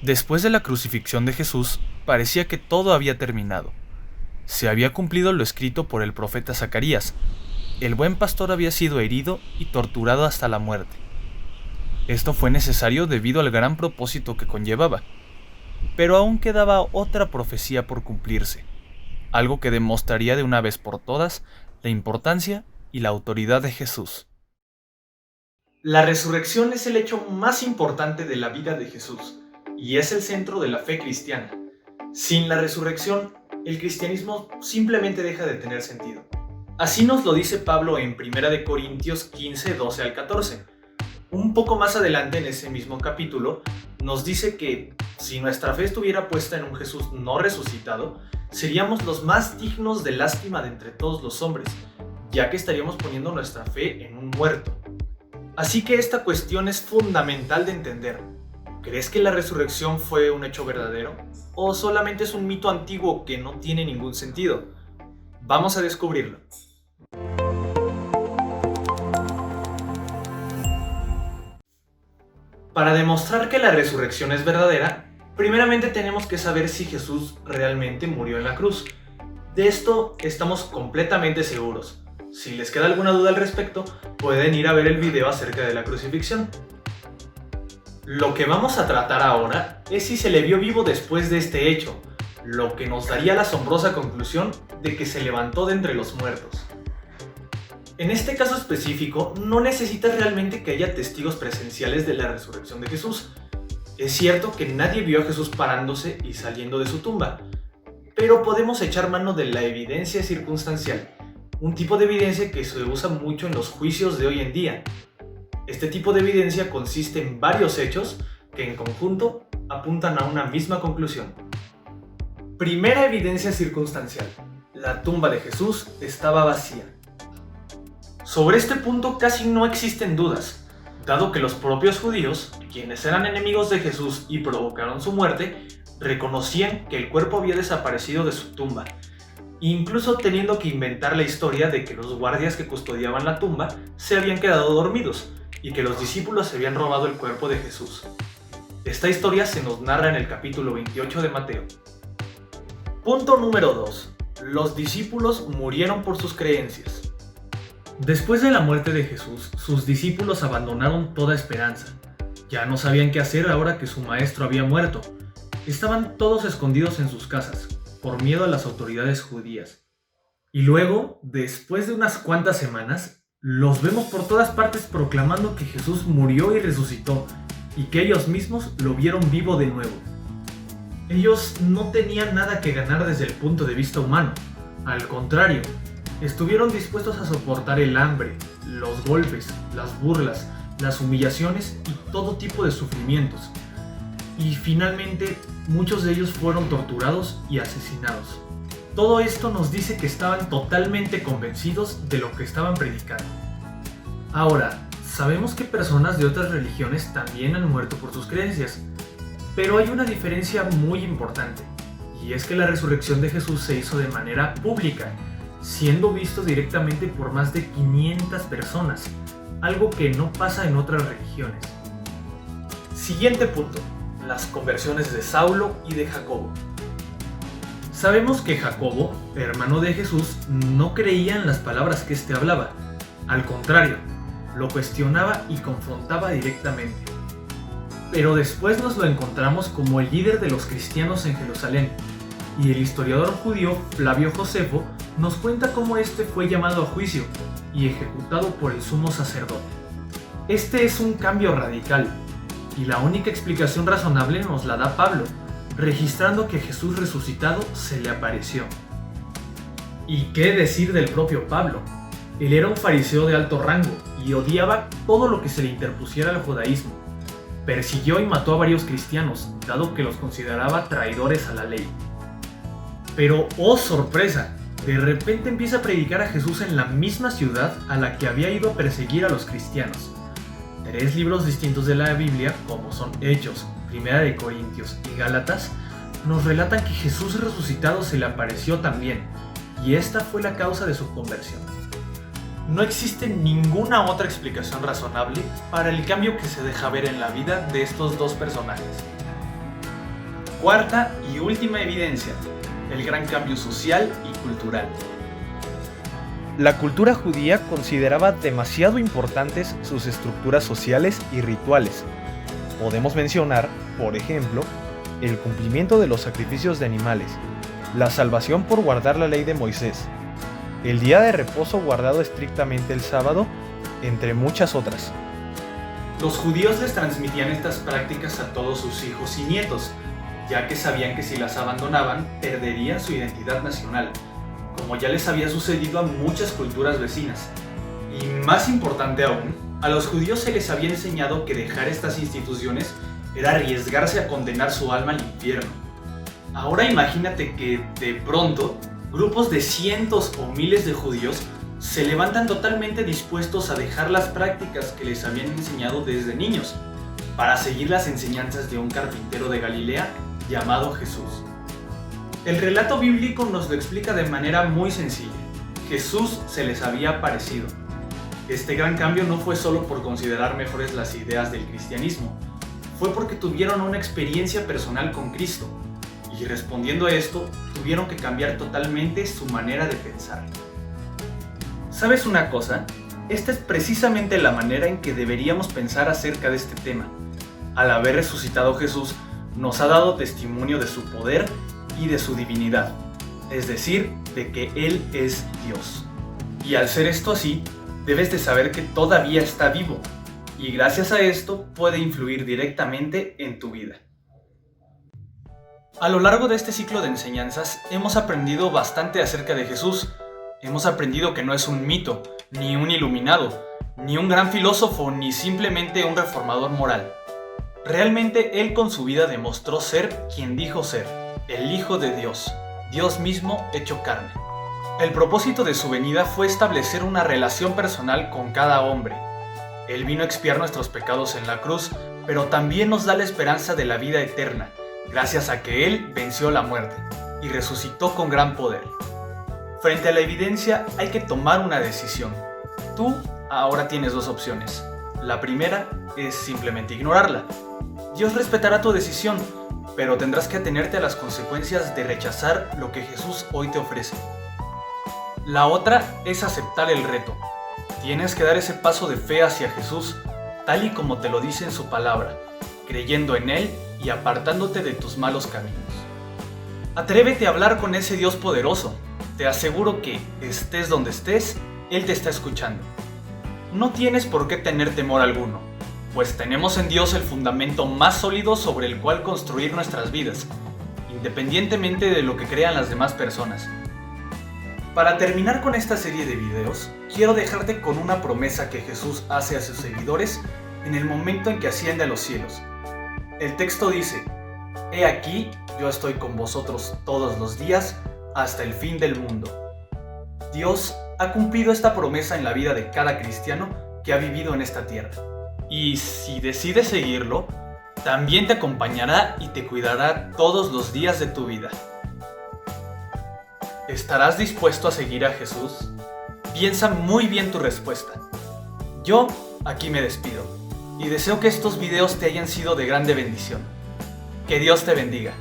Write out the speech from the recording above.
Después de la crucifixión de Jesús, parecía que todo había terminado. Se había cumplido lo escrito por el profeta Zacarías. El buen pastor había sido herido y torturado hasta la muerte. Esto fue necesario debido al gran propósito que conllevaba. Pero aún quedaba otra profecía por cumplirse, algo que demostraría de una vez por todas la importancia y la autoridad de Jesús. La resurrección es el hecho más importante de la vida de Jesús y es el centro de la fe cristiana. Sin la resurrección, el cristianismo simplemente deja de tener sentido. Así nos lo dice Pablo en 1 Corintios 15, 12 al 14. Un poco más adelante en ese mismo capítulo nos dice que si nuestra fe estuviera puesta en un Jesús no resucitado, seríamos los más dignos de lástima de entre todos los hombres, ya que estaríamos poniendo nuestra fe en un muerto. Así que esta cuestión es fundamental de entender. ¿Crees que la resurrección fue un hecho verdadero? ¿O solamente es un mito antiguo que no tiene ningún sentido? Vamos a descubrirlo. Para demostrar que la resurrección es verdadera, primeramente tenemos que saber si Jesús realmente murió en la cruz. De esto estamos completamente seguros. Si les queda alguna duda al respecto, pueden ir a ver el video acerca de la crucifixión. Lo que vamos a tratar ahora es si se le vio vivo después de este hecho, lo que nos daría la asombrosa conclusión de que se levantó de entre los muertos. En este caso específico, no necesitas realmente que haya testigos presenciales de la resurrección de Jesús. Es cierto que nadie vio a Jesús parándose y saliendo de su tumba, pero podemos echar mano de la evidencia circunstancial, un tipo de evidencia que se usa mucho en los juicios de hoy en día. Este tipo de evidencia consiste en varios hechos que en conjunto apuntan a una misma conclusión. Primera evidencia circunstancial: la tumba de Jesús estaba vacía. Sobre este punto casi no existen dudas, dado que los propios judíos, quienes eran enemigos de Jesús y provocaron su muerte, reconocían que el cuerpo había desaparecido de su tumba, incluso teniendo que inventar la historia de que los guardias que custodiaban la tumba se habían quedado dormidos y que los discípulos se habían robado el cuerpo de Jesús. Esta historia se nos narra en el capítulo 28 de Mateo. Punto número 2. Los discípulos murieron por sus creencias. Después de la muerte de Jesús, sus discípulos abandonaron toda esperanza. Ya no sabían qué hacer ahora que su maestro había muerto. Estaban todos escondidos en sus casas, por miedo a las autoridades judías. Y luego, después de unas cuantas semanas, los vemos por todas partes proclamando que Jesús murió y resucitó, y que ellos mismos lo vieron vivo de nuevo. Ellos no tenían nada que ganar desde el punto de vista humano. Al contrario, estuvieron dispuestos a soportar el hambre, los golpes, las burlas, las humillaciones y todo tipo de sufrimientos. Y finalmente, muchos de ellos fueron torturados y asesinados. Todo esto nos dice que estaban totalmente convencidos de lo que estaban predicando. Ahora, sabemos que personas de otras religiones también han muerto por sus creencias, pero hay una diferencia muy importante, y es que la resurrección de Jesús se hizo de manera pública, siendo visto directamente por más de 500 personas, algo que no pasa en otras religiones. Siguiente punto: las conversiones de Saulo y de Jacobo. Sabemos que Jacobo, hermano de Jesús, no creía en las palabras que éste hablaba. Al contrario, lo cuestionaba y confrontaba directamente. Pero después nos lo encontramos como el líder de los cristianos en Jerusalén, y el historiador judío Flavio Josefo nos cuenta cómo este fue llamado a juicio y ejecutado por el sumo sacerdote. Este es un cambio radical, y la única explicación razonable nos la da Pablo, registrando que Jesús resucitado se le apareció. ¿Y qué decir del propio Pablo? Él era un fariseo de alto rango y odiaba todo lo que se le interpusiera al judaísmo. Persiguió y mató a varios cristianos, dado que los consideraba traidores a la ley. Pero, ¡oh sorpresa!, de repente empieza a predicar a Jesús en la misma ciudad a la que había ido a perseguir a los cristianos. 3 libros distintos de la Biblia, como son Hechos, 1 Corintios y Gálatas, nos relatan que Jesús resucitado se le apareció también, y esta fue la causa de su conversión. No existe ninguna otra explicación razonable para el cambio que se deja ver en la vida de estos dos personajes. Cuarta y última evidencia, el gran cambio social y cultural. La cultura judía consideraba demasiado importantes sus estructuras sociales y rituales. Podemos mencionar, por ejemplo, el cumplimiento de los sacrificios de animales, la salvación por guardar la ley de Moisés, el día de reposo guardado estrictamente el sábado, entre muchas otras. Los judíos les transmitían estas prácticas a todos sus hijos y nietos, ya que sabían que si las abandonaban, perderían su identidad nacional, como ya les había sucedido a muchas culturas vecinas. Y más importante aún, a los judíos se les había enseñado que dejar estas instituciones era arriesgarse a condenar su alma al infierno. Ahora imagínate que, de pronto, grupos de cientos o miles de judíos se levantan totalmente dispuestos a dejar las prácticas que les habían enseñado desde niños, para seguir las enseñanzas de un carpintero de Galilea llamado Jesús. El relato bíblico nos lo explica de manera muy sencilla. Jesús se les había aparecido. Este gran cambio no fue solo por considerar mejores las ideas del cristianismo, fue porque tuvieron una experiencia personal con Cristo, y respondiendo a esto, tuvieron que cambiar totalmente su manera de pensar. ¿Sabes una cosa? Esta es precisamente la manera en que deberíamos pensar acerca de este tema. Al haber resucitado Jesús, nos ha dado testimonio de su poder y de su divinidad, es decir, de que Él es Dios. Y al ser esto así, debes de saber que todavía está vivo, y gracias a esto puede influir directamente en tu vida. A lo largo de este ciclo de enseñanzas, hemos aprendido bastante acerca de Jesús. Hemos aprendido que no es un mito, ni un iluminado, ni un gran filósofo, ni simplemente un reformador moral. Realmente Él con su vida demostró ser quien dijo ser, el Hijo de Dios, Dios mismo hecho carne. El propósito de su venida fue establecer una relación personal con cada hombre. Él vino a expiar nuestros pecados en la cruz, pero también nos da la esperanza de la vida eterna, gracias a que Él venció la muerte y resucitó con gran poder. Frente a la evidencia hay que tomar una decisión. Tú ahora tienes dos opciones. La primera es simplemente ignorarla. Dios respetará tu decisión, pero tendrás que atenerte a las consecuencias de rechazar lo que Jesús hoy te ofrece. La otra es aceptar el reto. Tienes que dar ese paso de fe hacia Jesús, tal y como te lo dice en su palabra, creyendo en Él y apartándote de tus malos caminos. Atrévete a hablar con ese Dios poderoso. Te aseguro que, estés donde estés, Él te está escuchando. No tienes por qué tener temor alguno, pues tenemos en Dios el fundamento más sólido sobre el cual construir nuestras vidas, independientemente de lo que crean las demás personas. Para terminar con esta serie de videos, quiero dejarte con una promesa que Jesús hace a sus seguidores en el momento en que asciende a los cielos. El texto dice: «He aquí, yo estoy con vosotros todos los días hasta el fin del mundo». Dios ha cumplido esta promesa en la vida de cada cristiano que ha vivido en esta tierra. Y si decides seguirlo, también te acompañará y te cuidará todos los días de tu vida. ¿Estarás dispuesto a seguir a Jesús? Piensa muy bien tu respuesta. Yo aquí me despido y deseo que estos videos te hayan sido de grande bendición. Que Dios te bendiga.